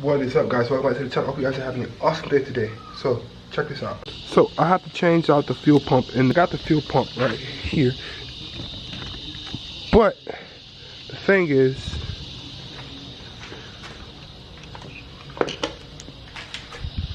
What is up, guys? Welcome back to the channel. I hope you guys are having an awesome day today. So check this out. So I have to change out the fuel pump, and I got the fuel pump right here. But the thing is,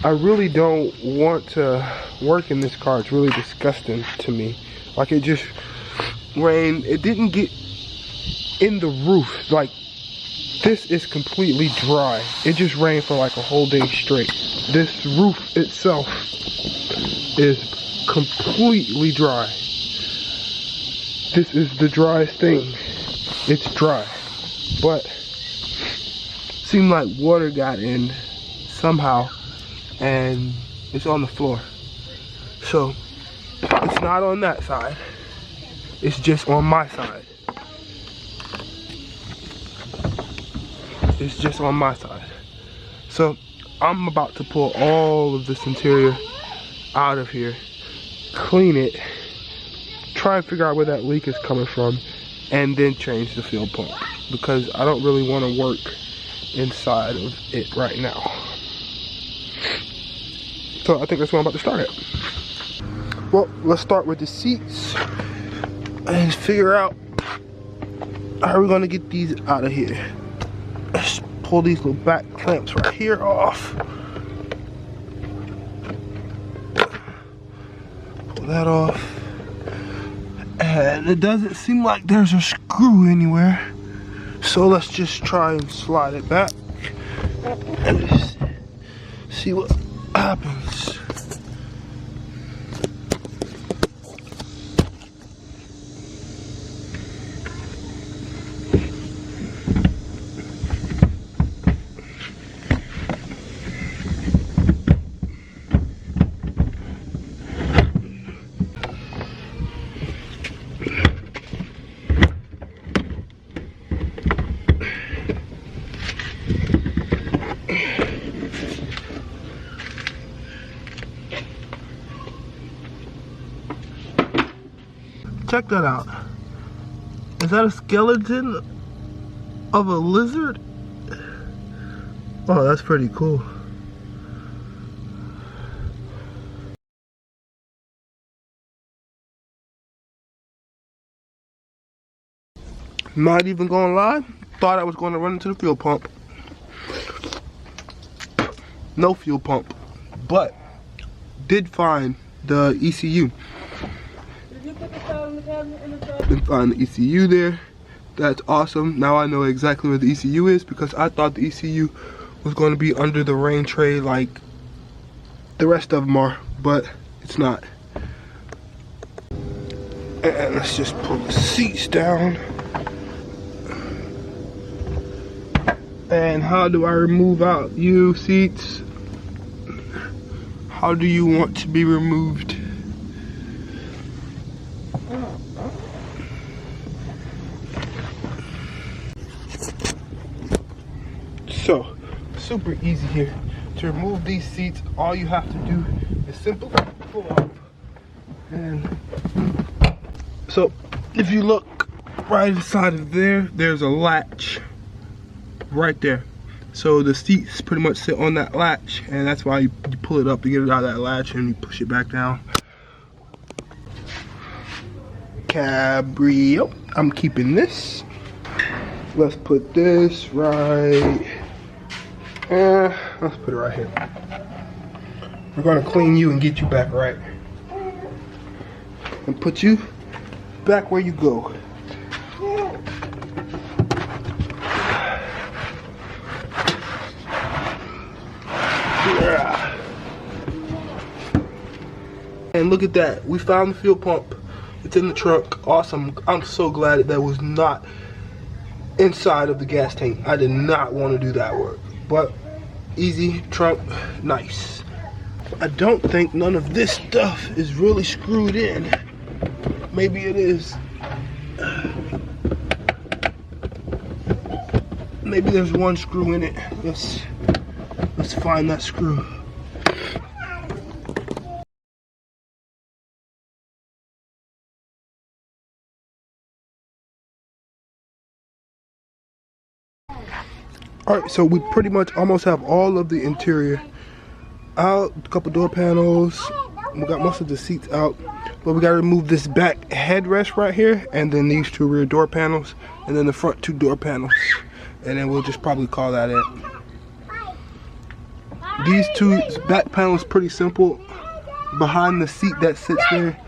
I really don't want to work in this car. It's really disgusting to me. Like, it just rained. It didn't get in the roof. Like, this is completely dry. It just rained for like a whole day straight. This roof itself is completely dry. This is the driest thing. It's dry. But seemed like water got in somehow and it's on the floor. So it's not on that side. It's just on my side. It's just on my side. So I'm about to pull all of this interior out of here, clean it, try and figure out where that leak is coming from, and then change the fuel pump, because I don't really want to work inside of it right now. So I think that's where I'm about to start it. Well, let's start with the seats and figure out how we're gonna get these out of here. Let's pull these little back clamps right here off. Pull that off. And it doesn't seem like there's a screw anywhere. So let's just try and slide it back and just see what happens. Check that out. Is that a skeleton of a lizard? Oh, that's pretty cool. Not even gonna lie, thought I was gonna run into the fuel pump. No fuel pump, but did find the ECU. Didn't find the ECU there. That's awesome. Now I know exactly where the ECU is, because I thought the ECU was going to be under the rain tray like the rest of them are, but it's not. And let's just pull the seats down. And how do I remove out you seats? How do you want to be removed? So, super easy here. To remove these seats, all you have to do is simply pull up. And so, if you look right inside of there, there's a latch right there. So the seats pretty much sit on that latch, and that's why you pull it up, you get it out of that latch, and you push it back down. Cabrio. I'm keeping this. Let's put this right. Let's put it right here. We're gonna clean you and get you back right, and put you back where you go. Yeah. And look at that, we found the fuel pump. It's in the trunk. Awesome. I'm so glad that was not inside of the gas tank. I did not want to do that work, but easy, trunk, nice. I don't think none of this stuff is really screwed in. Maybe it is. Maybe there's one screw in it. Let's find that screw. Alright, so we pretty much almost have all of the interior out. A couple door panels. We got most of the seats out. But we gotta remove this back headrest right here, and then these two rear door panels, and then the front two door panels. And then we'll just probably call that it. These two back panels pretty simple. Behind the seat that sits there.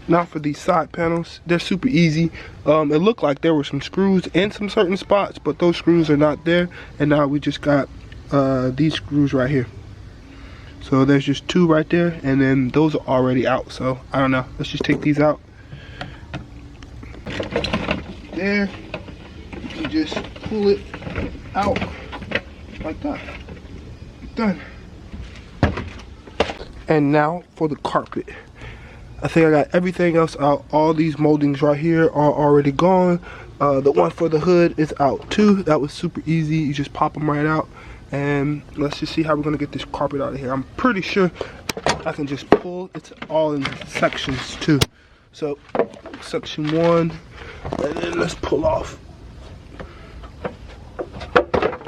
Now for these side panels, they're super easy. It looked like there were some screws in some certain spots, but those screws are not there. And now we just got these screws right here. So there's just two right there, and then those are already out. So I don't know, let's just take these out. There, you just pull it out like that. Done. And now for the carpet. I think I got everything else out. All these moldings right here are already gone. The one for the hood is out too. That was super easy. You just pop them right out. And let's just see how we're gonna get this carpet out of here. I'm pretty sure I can just pull. It's all in sections too. So section 1, and then let's pull off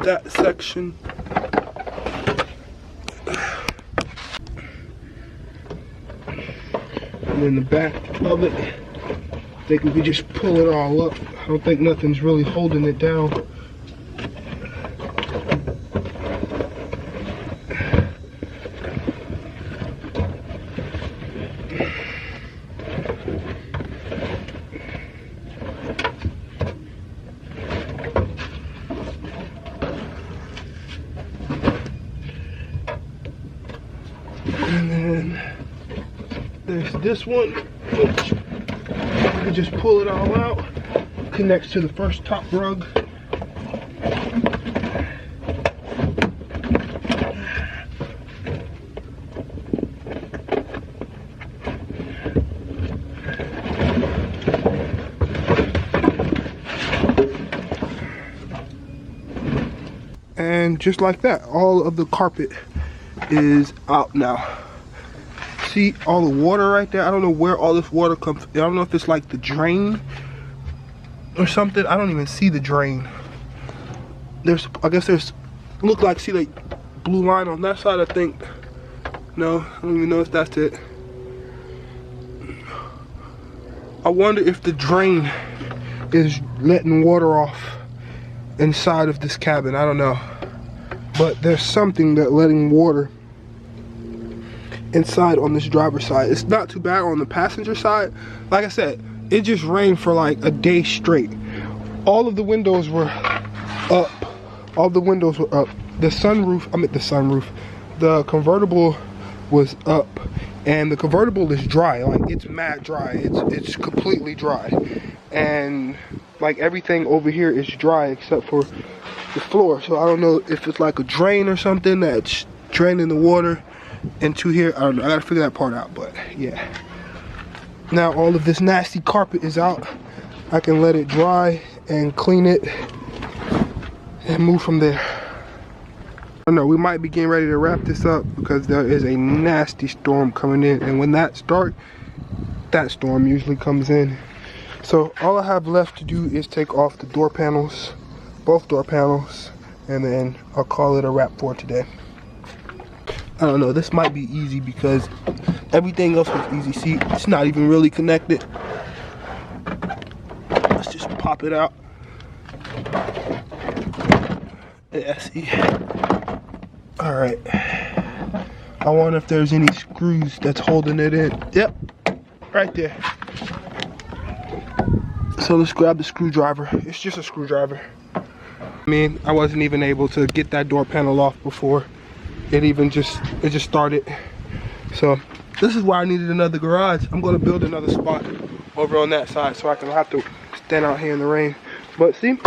that section. And then the back of it, I think we could just pull it all up. I don't think nothing's really holding it down. And then there's this one, which you can just pull it all out. Connects to the first top rug. And just like that, all of the carpet is out now. See all the water right there? I don't know where all this water comes. I don't know if it's like the drain or something. I don't even see the drain. There's, I guess there's, look like, see like blue line on that side, I think. No, I don't even know if that's it. I wonder if the drain is letting water off inside of this cabin. I don't know. But there's something that letting water inside on this driver's side. It's not too bad on the passenger side. Like I said, it just rained for like a day straight. All of the windows were up. All the windows were up. The sunroof, the convertible was up. And the convertible is dry. Like, it's mad dry. It's completely dry. And like everything over here is dry except for the floor. So I don't know if it's like a drain or something that's draining the water into here. I don't know. I gotta figure that part out. But yeah. Now all of this nasty carpet is out. I can let it dry and clean it and move from there. I don't know, we might be getting ready to wrap this up because there is a nasty storm coming in, and when that starts, that storm usually comes in. So all I have left to do is take off the door panels, both door panels, and then I'll call it a wrap for today. I don't know, this might be easy because everything else was easy. See, it's not even really connected. Let's just pop it out. Yeah, see. Alright. I wonder if there's any screws that's holding it in. Yep, right there. So let's grab the screwdriver. It's just a screwdriver. I mean, I wasn't even able to get that door panel off before it just started. So this is why I needed another garage. I'm gonna build another spot over on that side so I can have to stand out here in the rain. But see,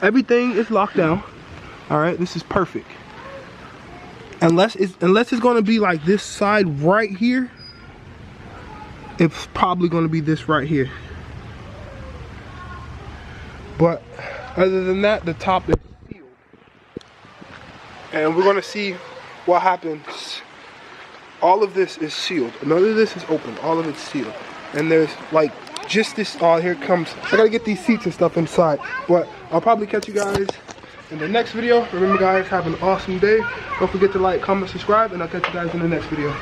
everything is locked down. All right, this is perfect. Unless it's gonna be like this side right here, it's probably gonna be this right here. But other than that, the top and we're gonna see what happens. All of this is sealed. None of this is open. All of it's sealed. And there's like just this. Oh, here it comes. I gotta get these seats and stuff inside. But I'll probably catch you guys in the next video. Remember guys, have an awesome day. Don't forget to like, comment, subscribe, and I'll catch you guys in the next video.